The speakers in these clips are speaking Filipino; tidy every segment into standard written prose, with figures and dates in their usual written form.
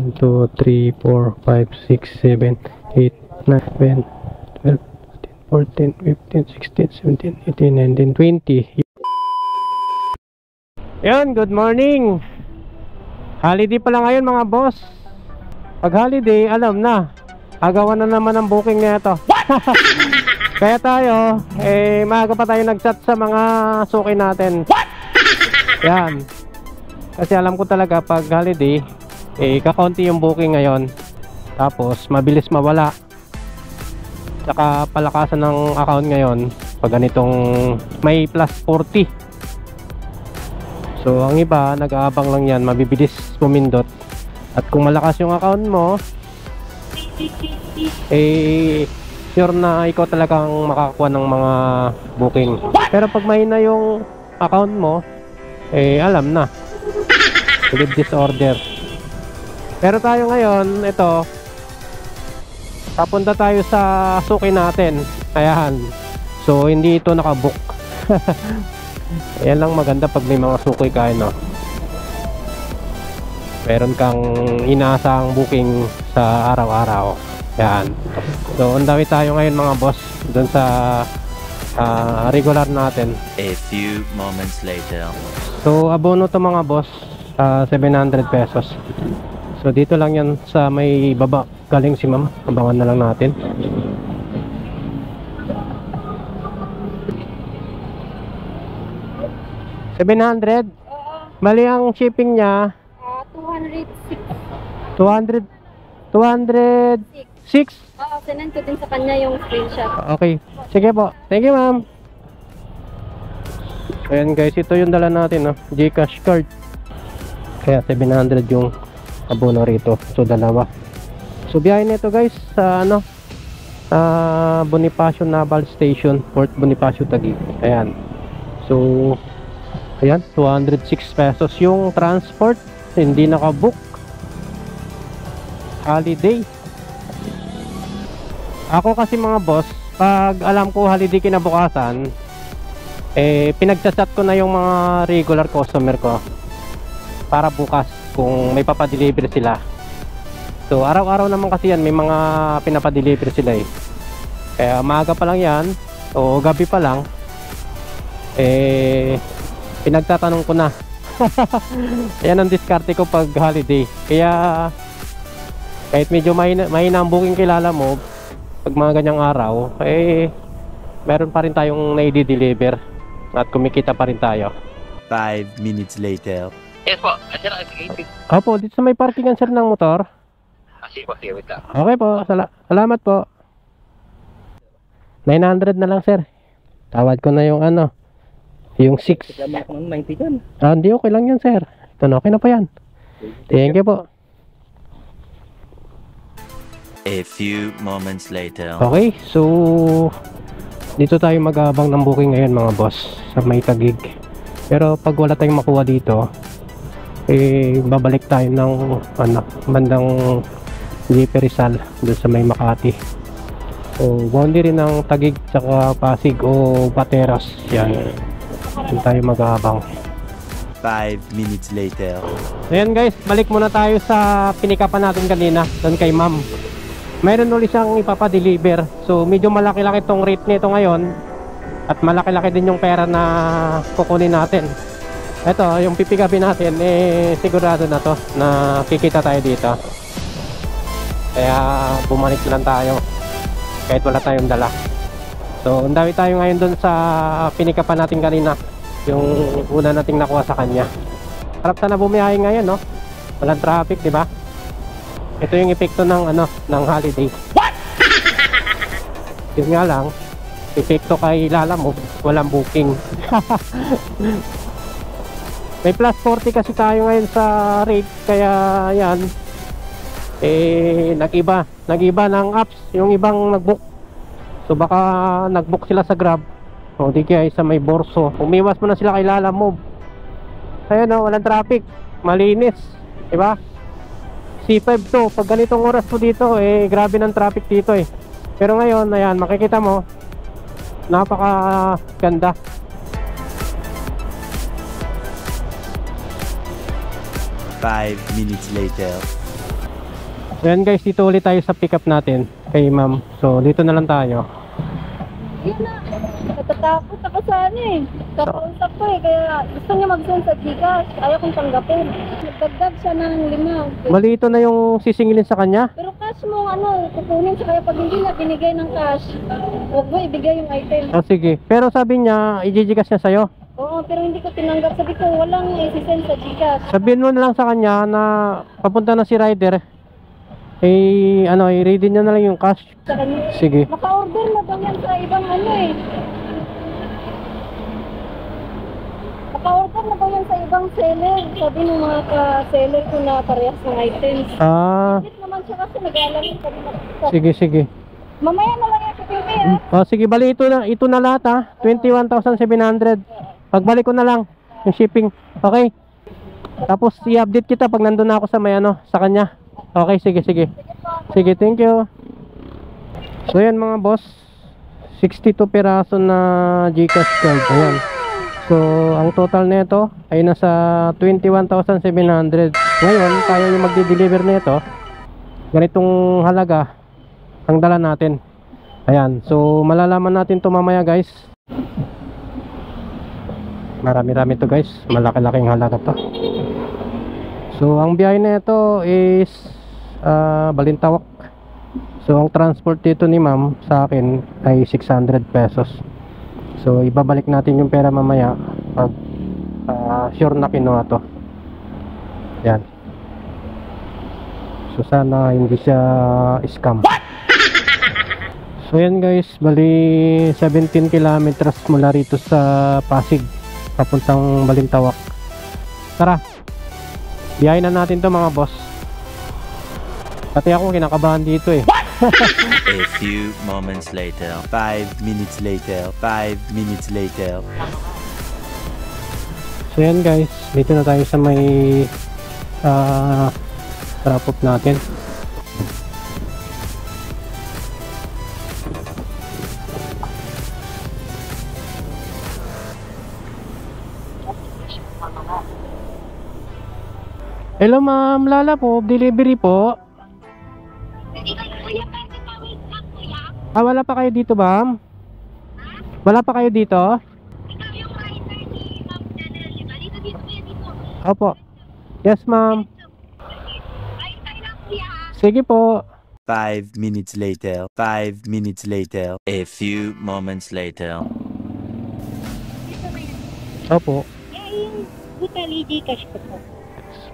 1, 2, 3, 4, 5, 6, 7, 8, 9, 10, 12, 13, 14, 15, 16, 17, 18, 19, 20. Yan, good morning. Holiday pala ngayon mga boss. Pag holiday, alam na, agawan na naman ang booking nito. Kaya tayo, maaga pa tayo nag-chat sa mga suki natin. Yan. Kasi alam ko talaga pag holiday, kakaunti yung booking ngayon. Tapos mabilis mawala. Saka palakasan ng account ngayon pag ganitong may plus 40. So ang iba nag-aabang lang yan, mabibilis pumindot. At kung malakas yung account mo, sure na ikaw talagang makakakuha ng mga booking. Pero pag mahina yung account mo, alam na, leave this order. Pero tayo ngayon, ito, papunta tayo sa suki natin. Ayan. So hindi ito nakabook. Ayan lang maganda pag may mga suki ka, no? Meron kang inaasahang booking sa araw-araw. Yan. So undawi tayo ngayon mga boss doon sa regular natin. A few moments later. So abono to mga boss, 700 pesos. So dito lang yan sa may baba galing si ma'am. Abangan na lang natin. $700. Mali ang shipping niya. 206. 206. Oo, sinend ko din sa kanya yung screenshot. Okay. Sige po. Thank you, ma'am. Ayan guys, ito yung dala natin, no? GCash card. Kaya 700 yung abono rito. So dalawa. So biyahe nito guys sa Bonifacio Naval Station, Port Bonifacio Taguig. Ayan. So ayan, 206 pesos yung transport. Hindi nakabook. Holiday. Ako kasi mga boss, pag alam ko holiday kinabukasan, pinagchat ko na yung mga regular customer ko para bukas kung may papadeliver sila. So araw-araw naman kasi yan, may mga pinapadeliver sila eh. Kaya maaga pa lang yan o gabi pa lang, pinagtatanong ko na. Yan ang diskarte ko pag holiday. Kaya kahit medyo mahina ang booking kilala mo, pag mga ganyang araw, meron pa rin tayong na-i-deliver at kumikita pa rin tayo. 5 minutes later. Yes po, sir, sige. Opo, dito sa may parkingan sir ng motor. Sige po, sige, wait lang. Okay po, salamat po. 900 na lang sir. Tawad ko na yung yung 6. Hindi, okay lang yan sir. Ito na, okay na po yan. Thank you po. A few moments later. Okay, so dito tayo mag-aabang ng booking ngayon mga boss sa may Taguig. Pero pag wala tayong makuha dito, babalik tayo ng bandang JP Rizal doon sa may Makati. So boundary ng Taguig tsaka Pasig o Pateros. Yan, doon tayo mag-aabang. 5 minutes later. Ayan guys, balik muna tayo sa pinikapan natin kanina doon kay ma'am. Mayroon ulit siyang ipapadeliver. So medyo malaki-laki tong rate nito ngayon. At malaki-laki din yung pera na kukunin natin. Ito, yung pipikapin natin, sigurado na to na kikita tayo dito. Kaya bumalik lang tayo kahit wala tayong dala. So ang dami tayo ngayon dun sa pinikapan natin kanina, yung una nating nakuha sa kanya. Harap sana bumiyahe ngayon, no? Walang traffic, di ba? Ito yung epekto ng ng holiday. What? Yun nga lang, epekto kay Lalamove, walang booking. May plus 40 kasi tayo ngayon sa rate, kaya yan, nag-iba ng apps yung ibang nag-book. So baka nag-book sila sa Grab o di kaya sa may Borso. Umiwas mo na sila kay Lalamove. Ayun, walang traffic, malinis, diba? C5 to, pag ganitong oras po dito, grabe ng traffic dito eh. Pero ngayon, ayan, makikita mo, napaka ganda. Five minutes later. Ayan guys, dito ulit tayo sa pick up natin kay ma'am. So dito na lang tayo. Yun na. Natatakot ako sa ano eh. Kakausap ko eh. Kaya gusto niya mag-send sa Gcash. Ayaw kong tanggapin. Nagdagdag siya ng 5. Mali ito na yung sisingilin sa kanya. Pero cash mo ano, kukunin siya. Kaya pag hindi na binigay ng cash, huwag mo ibigay yung item. Oh, sige. Pero sabi niya, i-Gcash niya sa'yo. Oo, pero hindi ko tinanggap. Sabi ko, walang isi-send sa Gcash. Sabihin mo na lang sa kanya na papunta na si rider. I-ready niya na lang yung cash. Sa kanya. Sige. Maka-order na daw yan sa ibang ano eh. Maka-order na daw yan sa ibang seller. Sabi ng mga ka-seller ko na parehas ng items. Hindi naman siya kasi nag-aalam kami na. Sige. Mamaya na lang yung pipili ha. Oh, sige, bali ito na lahat ha. 21,700. Pagbalik ko na lang yung shipping. Okay? Tapos i-update kita pag nandun na ako sa sa kanya. Okay, sige. Sige, thank you. So yan mga boss, 62 piraso na Gcash card. Ayan. So ang total nito ay nasa 21,700. Ngayon, tayo yung magde-deliver nito. Ganitong halaga ang dala natin. Ayan. So malalaman natin to mamaya guys. Marami-rami to guys. Malaki-laking halaga to. So ang biyahe nito is Balintawak. So ang transport dito ni ma'am sa akin ay 600 pesos. So ibabalik natin yung pera mamaya pag sure na kinuha to. Yan. So sana hindi siya scam. So yan guys, bali 17 kilometers mula rito sa Pasig papuntang Balintawak. Tara, biyahe na natin to mga boss. Pati ako kinakabahan dito eh. A few moments later. 5 minutes later. 5 minutes later. So yan guys, dito na tayo sa may drop off natin. Hello ma'am, Lala po, delivery po. Wala pa kayo dito ma'am? Wala pa kayo dito? Opo. Yes ma'am. Sige po. 5 minutes later. 5 minutes later. A few moments later. Opo. Yung butali Gcash ko po.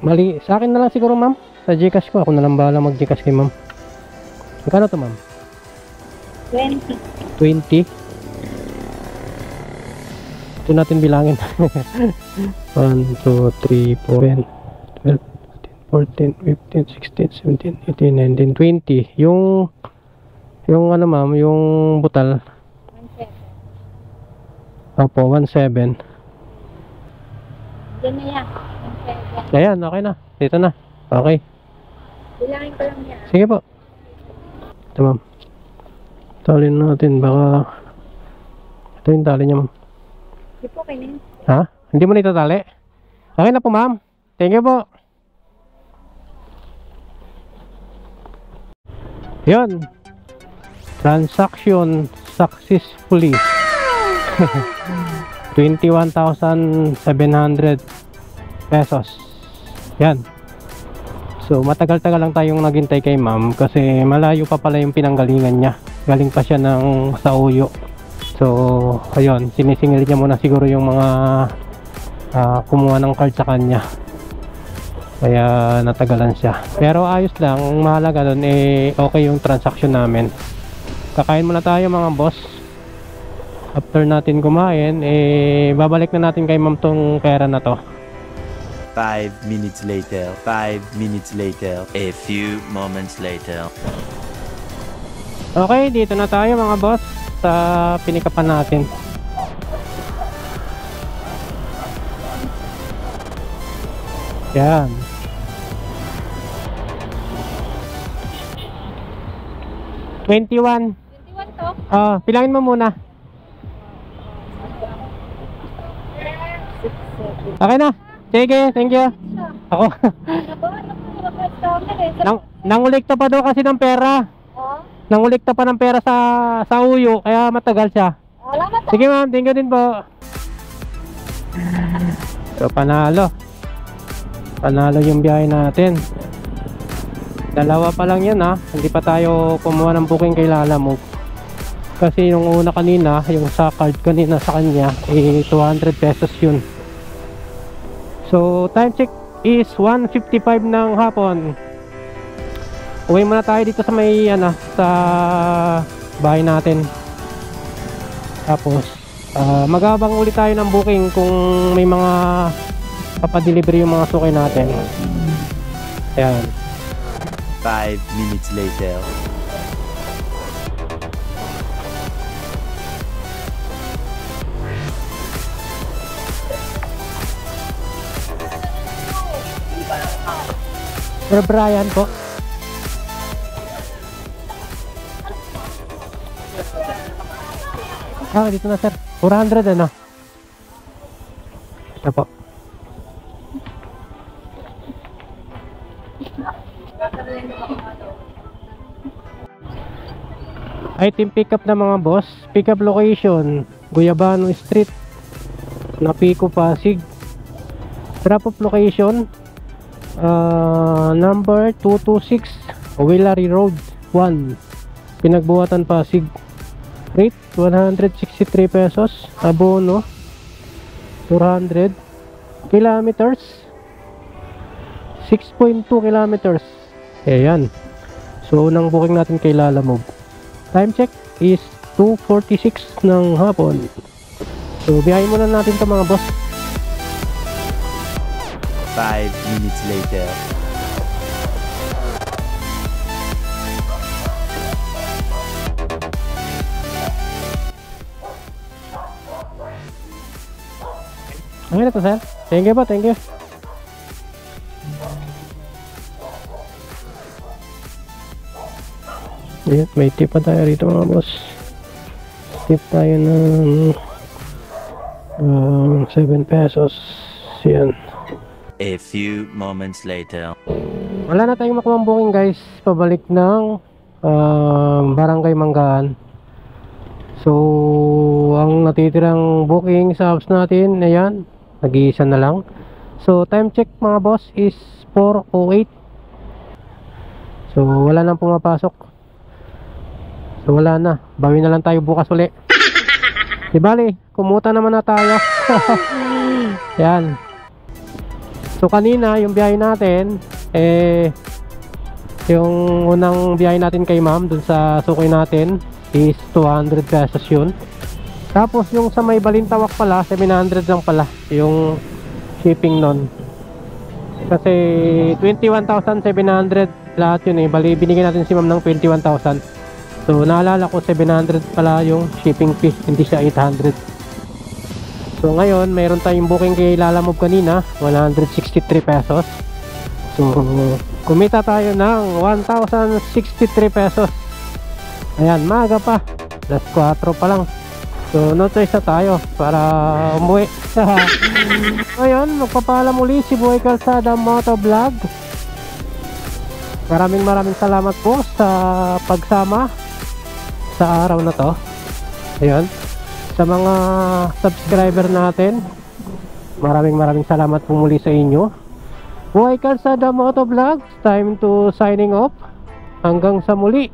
Mali, sa akin na lang siguro ma'am. Sa Gcash ko, ako na lang bahala mag Gcash kay ma'am. Magkano to ma'am? 20. 20. Ito natin bilangin. 1, 2, 3, 4, 12, 14, 15, 16, 17, 18, 19, 20. Yung ano ma'am, yung butal. 17. Opo, 17. Diyan na yan. 17. Ayan, okay na. Dito na. Okay. Bilangin ko lang yan. Sige po. Ito ma'am. Talin natin, baka ito yung tali niya ma'am. Di po kayo na yun. Ha? Hindi mo na itatali? Okay na po ma'am. Thank you po. Yun. Transaction successfully. 21,700 pesos. Yan. So matagal-tagal lang tayong naghintay kay ma'am kasi malayo pa pala yung pinanggalingan niya. Galing pa siya ng sa Uyo. So ayun, sinisingil niya muna siguro yung mga kumuha ng card sa kanya. Kaya natagalan siya. Pero ayos lang, ang mahalaga doon okay yung transaction namin. Kakain muna tayo mga boss. After natin kumain, babalik na natin kay ma'am tong pera na to. 5 minutes later. 5 minutes later. A few moments later. Okay, dito na tayo mga boss sa pinikapan natin. Yan. $21. 21 to? Bilangin mo muna. Okay na. Sige, thank you. Ako. Nabahan ako. request namin eh. Nangulikta pa daw kasi ng pera. Oh, Nangulikta pa ng pera sa uyo, kaya matagal siya. salamat po. Sige ma'am, thank you din po. So panalo. Panalo yung biyahe natin. Dalawa pa lang yan ha. Hindi pa tayo kumuha ng booking kay Lalamove. Kasi yung una kanina, yung sa card kanina sa kanya, 200 pesos yun. So time check is 1:55 ng hapon. Uwi muna tayo dito sa may sa bahay natin. Tapos magabang ulit tayo ng booking kung may mga papadelivery yung mga sukay natin. Ayan. 5 minutes later. Sir Brian po. Dito na sir. 400 ano? Ito po. Item pickup na mga boss. Pickup location Guyabano Street, Napico, Pasig. Drop off location number 226 Willary Road 1, Pinagbuhatan, Pasig. Rate 163 pesos. Abono 400. Kilometers 6.2 kilometers. Ayan. So unang booking natin kay Lalamove. Time check is 2:46 ng hapon. So biyahin muna natin ito mga boss. 5 minutes later. Okay na to sir. Thank you po, thank you. Ayan, may tip pa tayo rito mga boss. Tip tayo ng 7 pesos. Yan. A few moments later. Wala na tayong makuha booking guys. Pabalik ng Barangay Manggaan. So ang natitirang booking sa apps natin, ayan, nag-iisa na lang. So time check mga boss is 4:08. So wala nang pumapasok. So wala na, bawi na lang tayo bukas uli. Di bali, kumuta naman na tayo. Yan. So kanina yung biyahe natin, yung unang biyahe natin kay ma'am dun sa sukoy natin is 200 pesos yun. Tapos yung sa may Balintawak pala, 700 lang pala yung shipping nun. Kasi 21,700 lahat yun eh. Bali binigyan natin si ma'am ng 21,000. So naalala ko 700 pala yung shipping fee, hindi siya 800. So ngayon mayroon tayong booking kay Lalamove kanina, 163 pesos. So kumita tayo ng 1,063 pesos. Ayan, maaga pa, alas 4 pa lang. So no choice na tayo para umuwi. Ngayon magpapaalam muli si Boy Calzada Motovlog. Maraming salamat po sa pagsama sa araw na to. Ayan, sa mga subscriber natin, maraming salamat po muli sa inyo. Boy Calzada Motovlog, time to signing off. Hanggang sa muli.